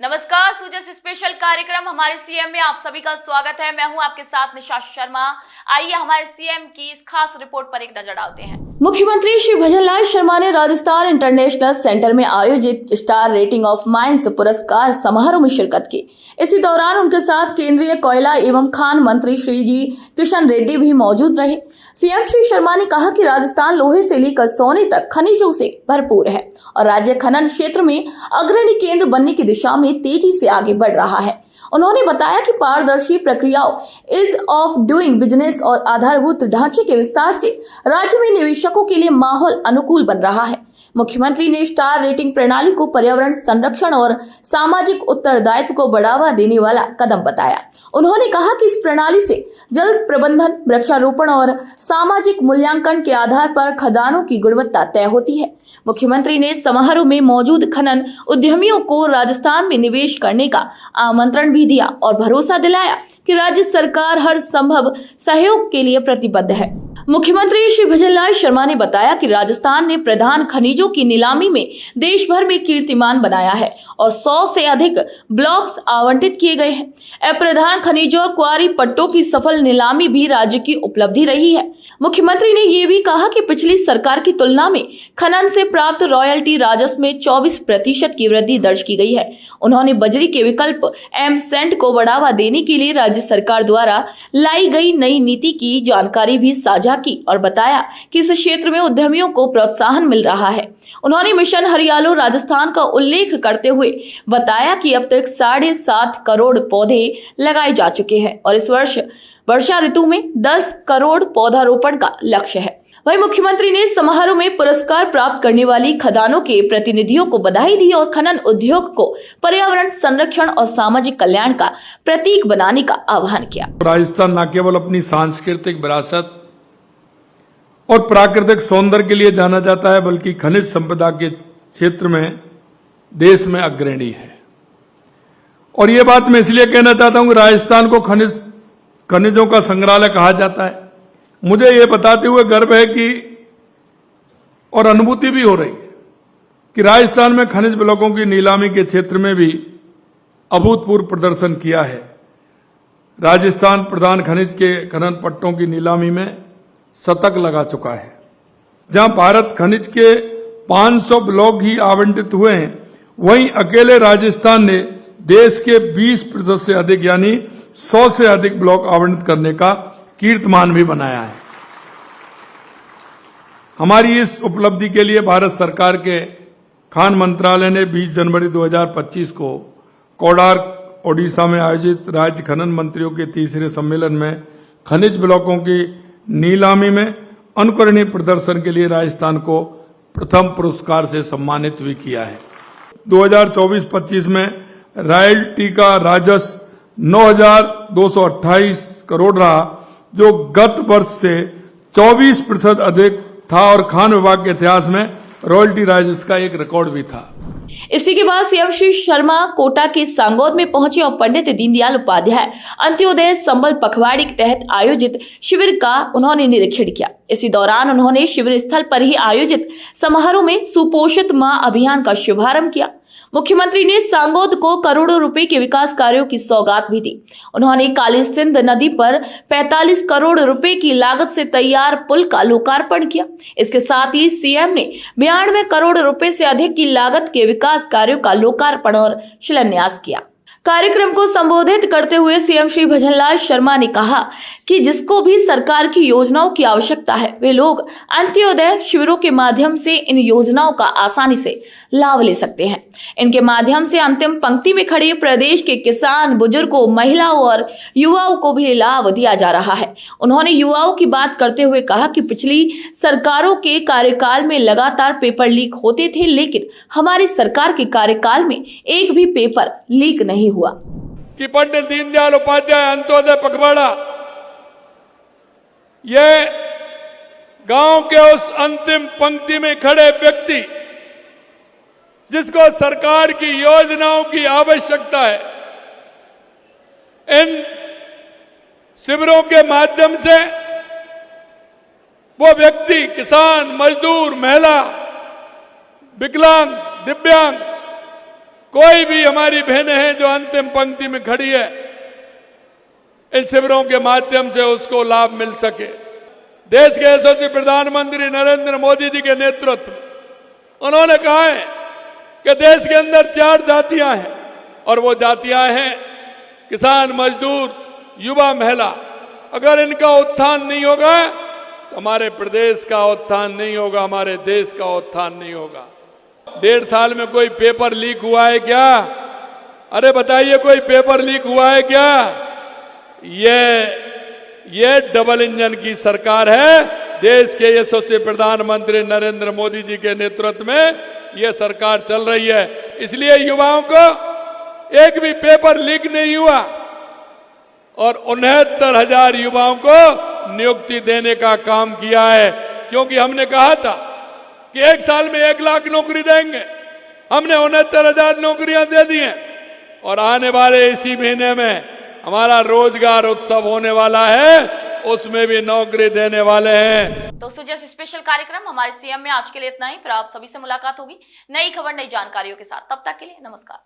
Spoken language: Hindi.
नमस्कार, सूजस स्पेशल कार्यक्रम हमारे सीएम में आप सभी का स्वागत है। मैं हूं आपके साथ निशा शर्मा। आइए हमारे सीएम की इस खास रिपोर्ट पर एक नजर डालते हैं। मुख्यमंत्री श्री भजनलाल शर्मा ने राजस्थान इंटरनेशनल सेंटर में आयोजित स्टार रेटिंग ऑफ माइंस पुरस्कार समारोह में शिरकत की। इसी दौरान उनके साथ केंद्रीय कोयला एवं खान मंत्री श्री जी किशन रेड्डी भी मौजूद रहे। सीएम श्री शर्मा ने कहा कि राजस्थान लोहे से लेकर सोने तक खनिजों से भरपूर है और राज्य खनन क्षेत्र में अग्रणी केंद्र बनने की दिशा में तेजी से आगे बढ़ रहा है। उन्होंने बताया कि पारदर्शी प्रक्रियाओं, इज ऑफ डूइंग बिजनेस और आधारभूत ढांचे के विस्तार से राज्य में निवेशकों के लिए माहौल अनुकूल बन रहा है। मुख्यमंत्री ने स्टार रेटिंग प्रणाली को पर्यावरण संरक्षण और सामाजिक उत्तरदायित्व को बढ़ावा देने वाला कदम बताया। उन्होंने कहा कि इस प्रणाली से जल प्रबंधन, वृक्षारोपण और सामाजिक मूल्यांकन के आधार पर खदानों की गुणवत्ता तय होती है। मुख्यमंत्री ने समारोह में मौजूद खनन उद्यमियों को राजस्थान में निवेश करने का आमंत्रण भी दिया और भरोसा दिलाया कि राज्य सरकार हर संभव सहयोग के लिए प्रतिबद्ध है। मुख्यमंत्री श्री भजनलाल शर्मा ने बताया कि राजस्थान ने प्रधान खनिजों की नीलामी में देश भर में कीर्तिमान बनाया है और 100 से अधिक ब्लॉक्स आवंटित किए गए हैं। प्रधान खनिजों और क्वारी पट्टों की सफल नीलामी भी राज्य की उपलब्धि रही है। मुख्यमंत्री ने ये भी कहा कि पिछली सरकार की तुलना में खनन से प्राप्त रॉयल्टी राजस्व में 24% की वृद्धि दर्ज की गई है। उन्होंने बजरी के विकल्प एमसेंट को बढ़ावा देने के लिए राज्य सरकार द्वारा लाई गई नई नीति की जानकारी भी साझा की और बताया कि इस क्षेत्र में उद्यमियों को प्रोत्साहन मिल रहा है। उन्होंने मिशन हरियालो राजस्थान का उल्लेख करते हुए बताया कि अब तक 7.5 करोड़ पौधे लगाए जा चुके हैं और इस वर्ष वर्षा ऋतु में 10 करोड़ पौधारोपण का लक्ष्य है। वहीं मुख्यमंत्री ने समारोह में पुरस्कार प्राप्त करने वाली खदानों के प्रतिनिधियों को बधाई दी और खनन उद्योग को पर्यावरण संरक्षण और सामाजिक कल्याण का प्रतीक बनाने का आह्वान किया। राजस्थान न केवल अपनी सांस्कृतिक विरासत और प्राकृतिक सौंदर्य के लिए जाना जाता है, बल्कि खनिज संपदा के क्षेत्र में देश में अग्रणी है। और ये बात मैं इसलिए कहना चाहता हूं कि राजस्थान को खनिजों का संग्रहालय कहा जाता है। मुझे ये बताते हुए गर्व है कि और अनुभूति भी हो रही है कि राजस्थान में खनिज ब्लॉकों की नीलामी के क्षेत्र में भी अभूतपूर्व प्रदर्शन किया है। राजस्थान प्रधान खनिज के खनन पट्टों की नीलामी में शतक लगा चुका है। जहां भारत खनिज के 500 ब्लॉक ही आवंटित हुए हैं, वहीं अकेले राजस्थान ने देश के 20% से अधिक यानी 100 से अधिक ब्लॉक आवंटित करने का कीर्तिमान भी बनाया है। हमारी इस उपलब्धि के लिए भारत सरकार के खान मंत्रालय ने 20 जनवरी 2025 को कोडार्क ओडिशा में आयोजित राज्य खनन मंत्रियों के तीसरे सम्मेलन में खनिज ब्लॉकों की नीलामी में अनुकरणीय प्रदर्शन के लिए राजस्थान को प्रथम पुरस्कार से सम्मानित भी किया है। 2024-25 में रॉयल्टी का राजस्व 9,228 करोड़ रहा, जो गत वर्ष से 24% अधिक था और खान विभाग के इतिहास में रॉयल्टी राजस्व का एक रिकॉर्ड भी था। इसी के बाद सीएम श्री शर्मा कोटा के सांगोद में पहुंचे और पंडित दीनदयाल उपाध्याय अंत्योदय संबल पखवाड़ी के तहत आयोजित शिविर का उन्होंने निरीक्षण किया। इसी दौरान उन्होंने शिविर स्थल पर ही आयोजित समारोह में सुपोषित मां अभियान का शुभारंभ किया। मुख्यमंत्री ने सांगोद को करोड़ों रुपए के विकास कार्यों की सौगात भी दी। उन्होंने काली सिंध नदी पर 45 करोड़ रुपए की लागत से तैयार पुल का लोकार्पण किया। इसके साथ ही सीएम ने 92 करोड़ रुपए से अधिक की लागत के विकास कार्यों का लोकार्पण और शिलान्यास किया। कार्यक्रम को संबोधित करते हुए सीएम श्री भजनलाल शर्मा ने कहा कि जिसको भी सरकार की योजनाओं की आवश्यकता है, वे लोग अंत्योदय शिविरों के माध्यम से इन योजनाओं का आसानी से लाभ ले सकते हैं। इनके माध्यम से अंतिम पंक्ति में खड़े प्रदेश के किसान, बुजुर्गों, महिलाओं और युवाओं को भी लाभ दिया जा रहा है। उन्होंने युवाओं की बात करते हुए कहा कि पिछली सरकारों के कार्यकाल में लगातार पेपर लीक होते थे, लेकिन हमारी सरकार के कार्यकाल में एक भी पेपर लीक नहीं हुआ। कि पंडित दीनदयाल उपाध्याय अंत्योदय पखवाड़ा ये गांव के उस अंतिम पंक्ति में खड़े व्यक्ति जिसको सरकार की योजनाओं की आवश्यकता है, इन शिविरों के माध्यम से वो व्यक्ति किसान, मजदूर, महिला, विकलांग, दिव्यांग कोई भी हमारी बहनें हैं जो अंतिम पंक्ति में खड़ी है, इन शिविरों के माध्यम से उसको लाभ मिल सके। देश के यशस्वी प्रधानमंत्री नरेंद्र मोदी जी के नेतृत्व में उन्होंने कहा है कि देश के अंदर 4 जातियां हैं और वो जातियां हैं किसान, मजदूर, युवा, महिला। अगर इनका उत्थान नहीं होगा तो हमारे प्रदेश का उत्थान नहीं होगा, हमारे देश का उत्थान नहीं होगा। 1.5 साल में कोई पेपर लीक हुआ है क्या? अरे बताइए, कोई पेपर लीक हुआ है क्या? ये डबल इंजन की सरकार है। देश के यशस्वी प्रधानमंत्री नरेंद्र मोदी जी के नेतृत्व में यह सरकार चल रही है। इसलिए युवाओं को एक भी पेपर लीक नहीं हुआ और 69,000 युवाओं को नियुक्ति देने का काम किया है। क्योंकि हमने कहा था कि 1 साल में 1 लाख नौकरी देंगे। हमने 69,000 नौकरियां दे दी हैं और आने वाले इसी महीने में हमारा रोजगार उत्सव होने वाला है, उसमें भी नौकरी देने वाले हैं। दोस्तों, जैसे स्पेशल कार्यक्रम हमारे सीएम में आज के लिए इतना ही। फिर आप सभी से मुलाकात होगी नई खबर, नई जानकारियों के साथ। तब तक के लिए नमस्कार।